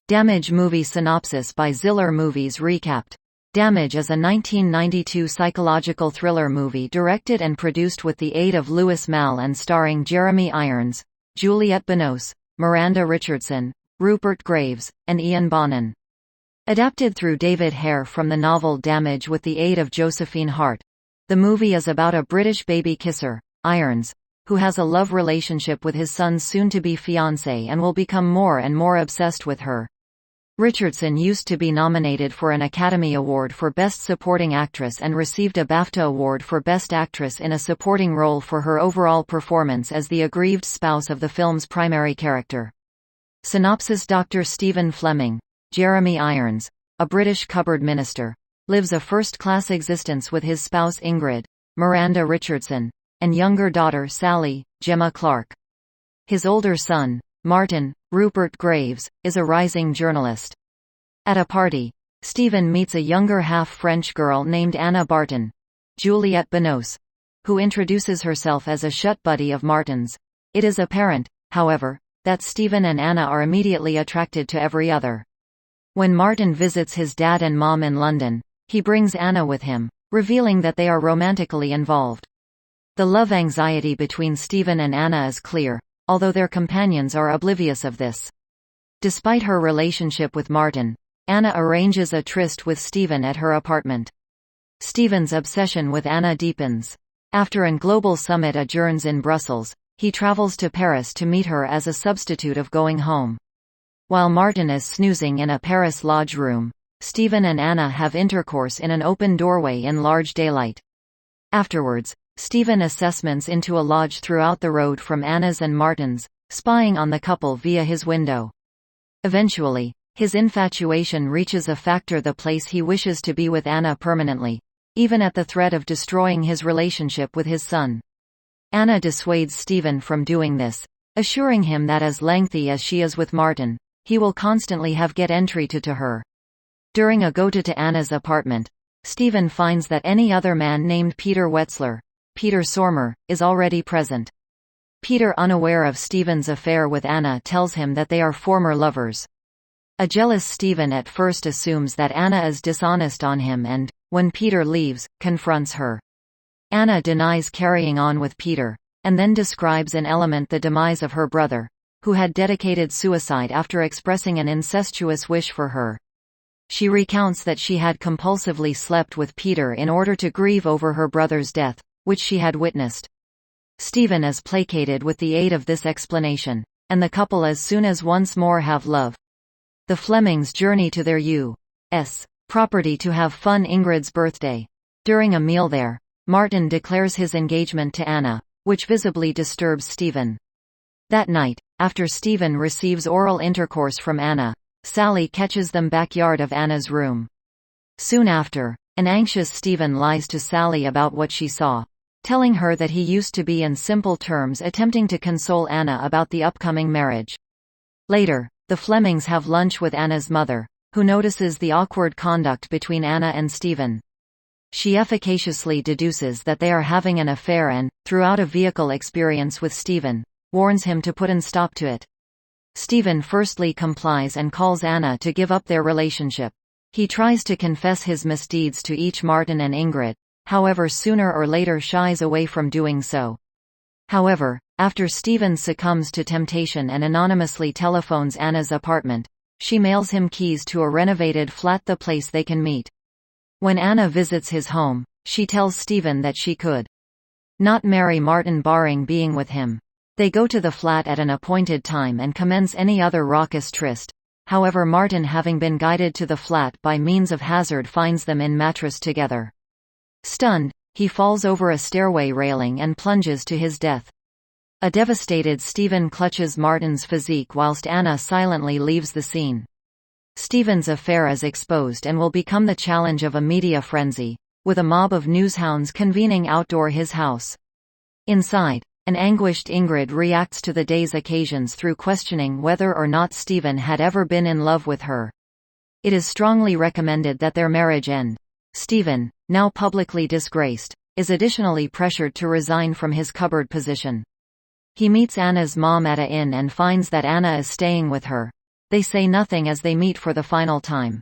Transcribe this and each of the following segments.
Damage movie synopsis by Zillur Movies Recapped. Damage is a 1992 psychological thriller movie directed and produced with the aid of Louis Malle and starring Jeremy Irons, Juliette Binoche, Miranda Richardson, Rupert Graves, and Ian Bonin. Adapted through David Hare from the novel Damage with the aid of Josephine Hart. The movie is about a British baby kisser, Irons, who has a love relationship with his son's soon-to-be fiancée and will become more and more obsessed with her. Richardson used to be nominated for an Academy Award for Best Supporting Actress and received a BAFTA Award for Best Actress in a Supporting Role for her overall performance as the aggrieved spouse of the film's primary character. Synopsis: Dr. Stephen Fleming, Jeremy Irons, a British cupboard minister, lives a first-class existence with his spouse Ingrid, Miranda Richardson, and younger daughter Sally, Gemma Clark. His older son, Martin, Rupert Graves, is a rising journalist. At a party, Stephen meets a younger half-French girl named Anna Barton, Juliette Binoche, who introduces herself as a shut buddy of Martin's. It is apparent, however, that Stephen and Anna are immediately attracted to every other. When Martin visits his dad and mom in London, he brings Anna with him, revealing that they are romantically involved. The love anxiety between Stephen and Anna is clear, although their companions are oblivious of this. Despite her relationship with Martin, Anna arranges a tryst with Stephen at her apartment. Stephen's obsession with Anna deepens. After an global summit adjourns in Brussels, he travels to Paris to meet her as a substitute of going home. While Martin is snoozing in a Paris lodge room, Stephen and Anna have intercourse in an open doorway in large daylight. Afterwards, Stephen assessments into a lodge throughout the road from Anna's and Martin's, spying on the couple via his window. Eventually, his infatuation reaches a factor: the place he wishes to be with Anna permanently, even at the threat of destroying his relationship with his son. Anna dissuades Stephen from doing this, assuring him that as lengthy as she is with Martin, he will constantly have get entry to her. During a go-to Anna's apartment, Stephen finds that any other man named Peter Wetzler, Peter Sormer, is already present. Peter, unaware of Stephen's affair with Anna, tells him that they are former lovers. A jealous Stephen at first assumes that Anna is dishonest on him and, when Peter leaves, confronts her. Anna denies carrying on with Peter, and then describes in Element the demise of her brother, who had dedicated suicide after expressing an incestuous wish for her. She recounts that she had compulsively slept with Peter in order to grieve over her brother's death, which she had witnessed. Stephen is placated with the aid of this explanation, and the couple as soon as once more have love. The Flemings journey to their U.S. property to have fun Ingrid's birthday. During a meal there, Martin declares his engagement to Anna, which visibly disturbs Stephen. That night, after Stephen receives oral intercourse from Anna, Sally catches them backyard of Anna's room. Soon after, an anxious Stephen lies to Sally about what she saw, telling her that he used to be in simple terms attempting to console Anna about the upcoming marriage. Later, the Flemings have lunch with Anna's mother, who notices the awkward conduct between Anna and Stephen. She efficaciously deduces that they are having an affair and, throughout a vehicle experience with Stephen, warns him to put an stop to it. Stephen firstly complies and calls Anna to give up their relationship. He tries to confess his misdeeds to each Martin and Ingrid, however sooner or later shies away from doing so. However, after Stephen succumbs to temptation and anonymously telephones Anna's apartment, she mails him keys to a renovated flat, the place they can meet. When Anna visits his home, she tells Stephen that she could not marry Martin barring being with him. They go to the flat at an appointed time and commence any other raucous tryst. However, Martin, having been guided to the flat by means of hazard, finds them in mattress together. Stunned, he falls over a stairway railing and plunges to his death. A devastated Stephen clutches Martin's physique whilst Anna silently leaves the scene. Stephen's affair is exposed and will become the challenge of a media frenzy, with a mob of newshounds convening outdoor his house. Inside, an anguished Ingrid reacts to the day's occasions through questioning whether or not Stephen had ever been in love with her. It is strongly recommended that their marriage end. Stephen, now publicly disgraced, is additionally pressured to resign from his cupboard position. He meets Anna's mom at an inn and finds that Anna is staying with her. They say nothing as they meet for the final time.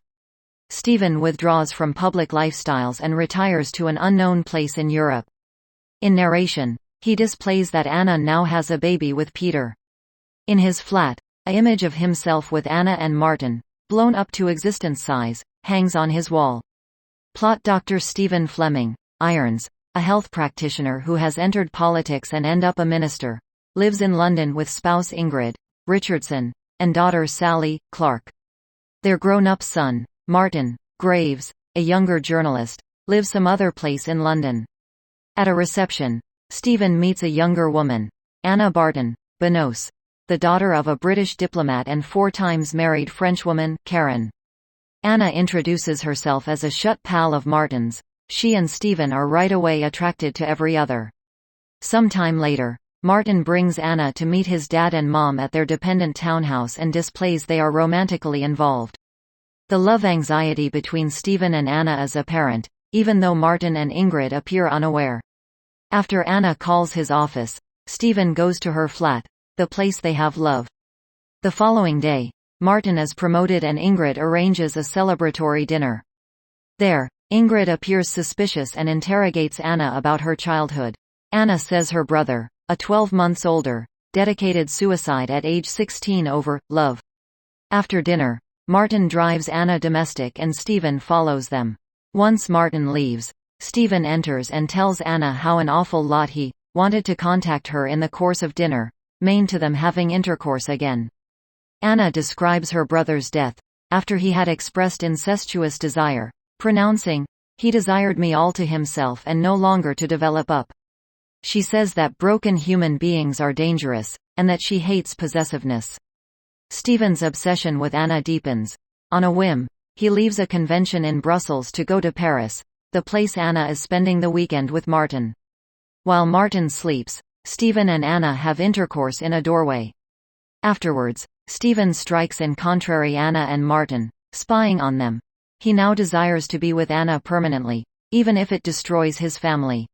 Stephen withdraws from public lifestyles and retires to an unknown place in Europe. In narration, he displays that Anna now has a baby with Peter. In his flat, an image of himself with Anna and Martin, blown up to existence size, hangs on his wall. Plot: Dr. Stephen Fleming, Irons, a health practitioner who has entered politics and end up a minister, lives in London with spouse Ingrid Richardson and daughter Sally Clark. Their grown-up son, Martin Graves, a younger journalist, lives some other place in London. At a reception, Stephen meets a younger woman, Anna Barton Banos, the daughter of a British diplomat and 4 times married Frenchwoman, Karen. Anna introduces herself as a shut pal of Martin's. She and Stephen are right away attracted to every other. Some time later, Martin brings Anna to meet his dad and mom at their dependent townhouse and displays they are romantically involved. The love anxiety between Stephen and Anna is apparent, even though Martin and Ingrid appear unaware. After Anna calls his office, Stephen goes to her flat, the place they have love. The following day, Martin is promoted and Ingrid arranges a celebratory dinner. There, Ingrid appears suspicious and interrogates Anna about her childhood. Anna says her brother, a 12 months older, dedicated suicide at age 16 over love. After dinner, Martin drives Anna domestic and Stephen follows them. Once Martin leaves, Stephen enters and tells Anna how an awful lot he wanted to contact her in the course of dinner, main to them having intercourse again. Anna describes her brother's death, after he had expressed incestuous desire, pronouncing, "He desired me all to himself and no longer to develop up." She says that broken human beings are dangerous, and that she hates possessiveness. Stephen's obsession with Anna deepens. On a whim, he leaves a convention in Brussels to go to Paris, the place Anna is spending the weekend with Martin. While Martin sleeps, Stephen and Anna have intercourse in a doorway. Afterwards, Stephen strikes in contrary Anna and Martin, spying on them. He now desires to be with Anna permanently, even if it destroys his family.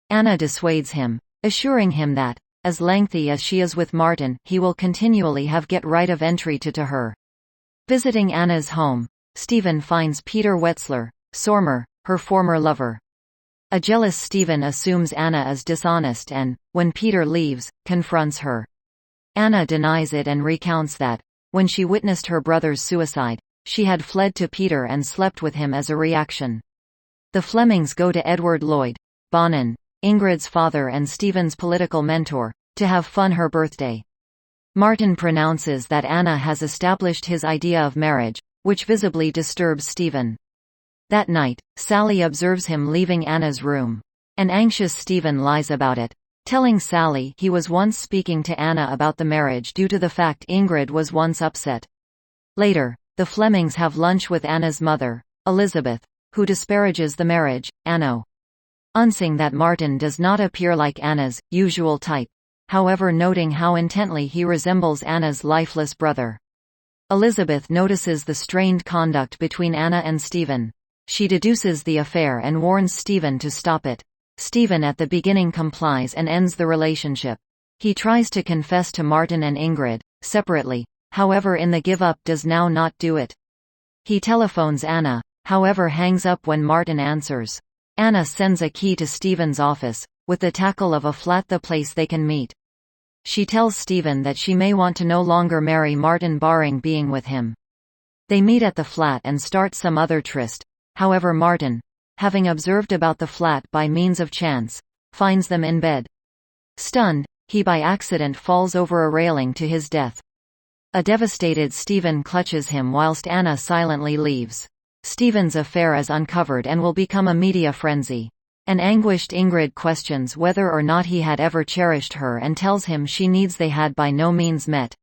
Anna dissuades him, assuring him that, as lengthy as she is with Martin, he will continually have get right of entry to her. Visiting Anna's home, Stephen finds Peter Wetzler, Sormer, her former lover. A jealous Stephen assumes Anna is dishonest and, when Peter leaves, confronts her. Anna denies it and recounts that, when she witnessed her brother's suicide, she had fled to Peter and slept with him as a reaction. The Flemings go to Edward Lloyd Bonin, Ingrid's father and Stephen's political mentor, to have fun her birthday. Martin pronounces that Anna has established his idea of marriage, which visibly disturbs Stephen. That night, Sally observes him leaving Anna's room. An anxious Stephen lies about it, telling Sally he was once speaking to Anna about the marriage due to the fact Ingrid was once upset. Later, the Flemings have lunch with Anna's mother, Elizabeth, who disparages the marriage, announcing that Martin does not appear like Anna's usual type, however noting how intently he resembles Anna's lifeless brother. Elizabeth notices the strained conduct between Anna and Stephen. She deduces the affair and warns Stephen to stop it. Stephen at the beginning complies and ends the relationship. He tries to confess to Martin and Ingrid, separately, however in the give-up does now not do it. He telephones Anna, however hangs up when Martin answers. Anna sends a key to Stephen's office, with the tackle of a flat the place they can meet. She tells Stephen that she may want to no longer marry Martin barring being with him. They meet at the flat and start some other tryst, however Martin, having observed about the flat by means of chance, finds them in bed. Stunned, he by accident falls over a railing to his death. A devastated Stephen clutches him whilst Anna silently leaves. Stephen's affair is uncovered and will become a media frenzy. An anguished Ingrid questions whether or not he had ever cherished her and tells him she needs they had by no means met.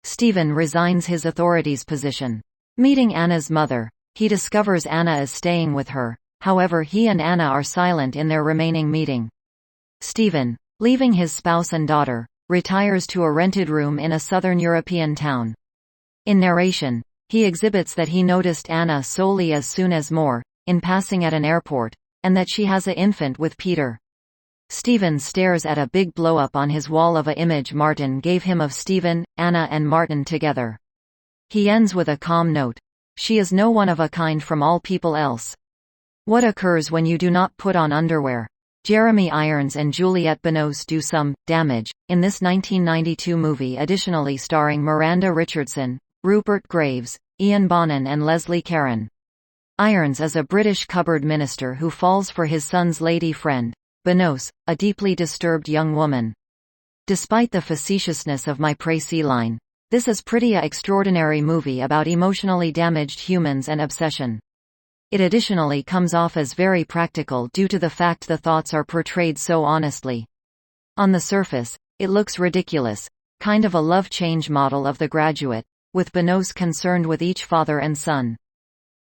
Stephen resigns his authorities position. Meeting Anna's mother, he discovers Anna is staying with her, however he and Anna are silent in their remaining meeting. Stephen, leaving his spouse and daughter, retires to a rented room in a southern European town. In narration, he exhibits that he noticed Anna solely as soon as in passing at an airport, and that she has an infant with Peter. Stephen stares at a big blow-up on his wall of a image Martin gave him of Stephen, Anna and Martin together. He ends with a calm note. She is no one of a kind from all people else. What occurs when you do not put on underwear? Jeremy Irons and Juliette Binoche do some damage in this 1992 movie, additionally starring Miranda Richardson, Rupert Graves, Ian Bonin and Leslie Caron. Irons is a British cupboard minister who falls for his son's lady friend, Binoche, a deeply disturbed young woman. Despite the facetiousness of my précis line, this is pretty extraordinary movie about emotionally damaged humans and obsession. It additionally comes off as very practical due to the fact the thoughts are portrayed so honestly. On the surface, it looks ridiculous, kind of a love change model of The Graduate, with Binoche concerned with each father and son.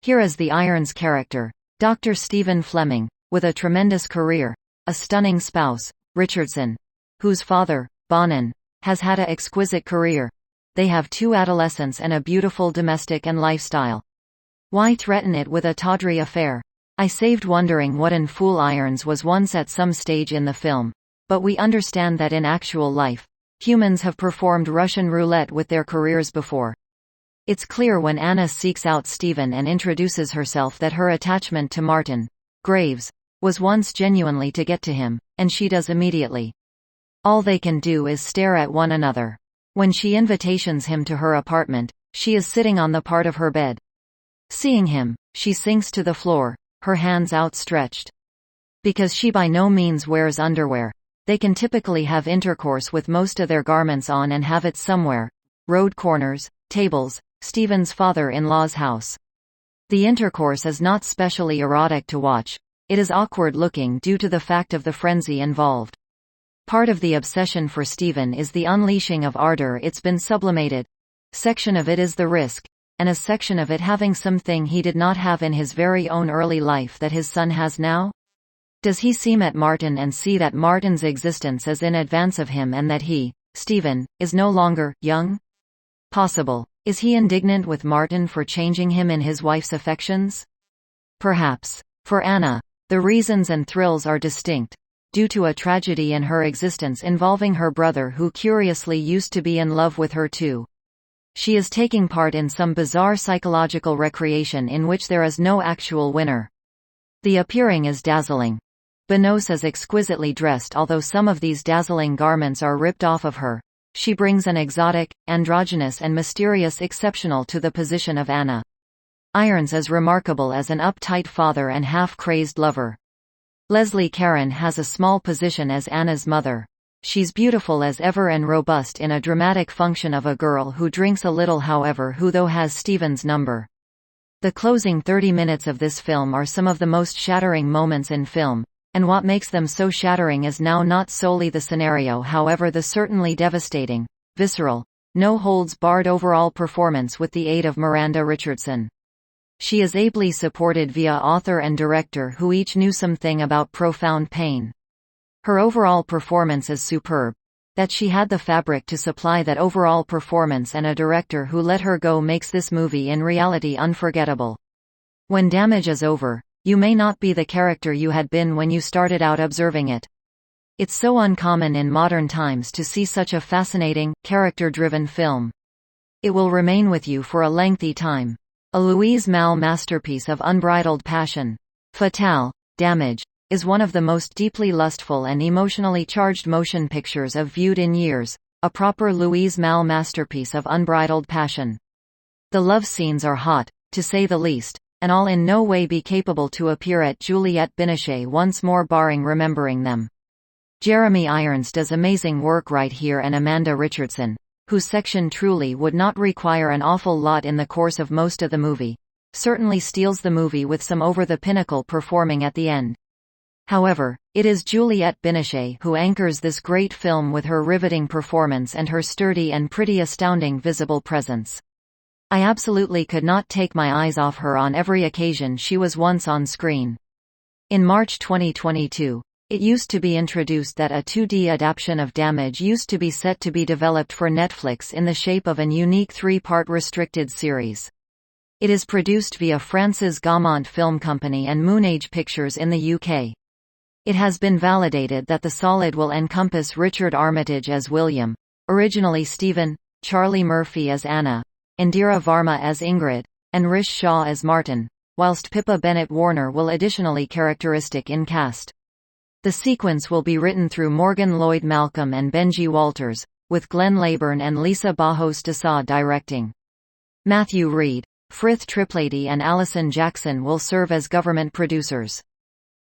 Here is the Irons character, Dr. Stephen Fleming, with a tremendous career, a stunning spouse, Richardson, whose father, Bonin, has had an exquisite career. They have 2 adolescents and a beautiful domestic and lifestyle. Why threaten it with a tawdry affair? I saved wondering what an fool Irons was once at some stage in the film, but we understand that in actual life, humans have performed Russian roulette with their careers before. It's clear when Anna seeks out Stephen and introduces herself that her attachment to Martin Graves was once genuinely to get to him, and she does immediately. All they can do is stare at one another. When she invitations him to her apartment, she is sitting on the part of her bed. Seeing him, she sinks to the floor, her hands outstretched. Because she by no means wears underwear, they can typically have intercourse with most of their garments on and have it somewhere. Road corners, tables, Stephen's father-in-law's house. The intercourse is not specially erotic to watch. It is awkward looking due to the fact of the frenzy involved. Part of the obsession for Stephen is the unleashing of ardor. It's been sublimated. Section of it is the risk, and a section of it having something he did not have in his very own early life that his son has now. Does he seem at Martin and see that Martin's existence is in advance of him and that he, Stephen, is no longer young? Possible. Is he indignant with Martin for changing him in his wife's affections? Perhaps. For Anna, the reasons and thrills are distinct. Due to a tragedy in her existence involving her brother who curiously used to be in love with her too. She is taking part in some bizarre psychological recreation in which there is no actual winner. The appearing is dazzling. Binoche is exquisitely dressed, although some of these dazzling garments are ripped off of her. She brings an exotic, androgynous and mysterious exceptional to the position of Anna. Irons is remarkable as an uptight father and half-crazed lover. Leslie Caron has a small position as Anna's mother. She's beautiful as ever and robust in a dramatic function of a girl who drinks a little, however, who though has Stephen's number. The closing 30 minutes of this film are some of the most shattering moments in film, and what makes them so shattering is now not solely the scenario, however the certainly devastating, visceral, no-holds-barred overall performance with the aid of Miranda Richardson. She is ably supported via author and director who each knew something about profound pain. Her overall performance is superb. That she had the fabric to supply that overall performance and a director who let her go makes this movie in reality unforgettable. When damage is over, you may not be the character you had been when you started out observing it. It's so uncommon in modern times to see such a fascinating, character-driven film. It will remain with you for a lengthy time. A Louise Malle masterpiece of unbridled passion. Fatale, Damage, is one of the most deeply lustful and emotionally charged motion pictures I've viewed in years, a proper Louise Malle masterpiece of unbridled passion. The love scenes are hot, to say the least, and all in no way be capable to appear at Juliette Binoche once more barring remembering them. Jeremy Irons does amazing work right here, and Amanda Richardson, whose section truly would not require an awful lot in the course of most of the movie, certainly steals the movie with some over-the-pinnacle performing at the end. However, it is Juliette Binoche who anchors this great film with her riveting performance and her sturdy and pretty astounding visible presence. I absolutely could not take my eyes off her on every occasion she was once on screen. In March 2022, it used to be introduced that a 2D adaptation of Damage used to be set to be developed for Netflix in the shape of an unique 3-part restricted series. It is produced via France's Gaumont Film Company and Moonage Pictures in the UK. It has been validated that the solid will encompass Richard Armitage as William, originally Stephen, Charlie Murphy as Anna, Indira Varma as Ingrid, and Rish Shah as Martin, whilst Pippa Bennett-Warner will additionally characteristic in cast. The sequence will be written through Morgan Lloyd Malcolm and Benji Walters, with Glenn Leyburn and Lisa Bajos Dessa directing. Matthew Reed, Frith Triplady and Alison Jackson will serve as government producers.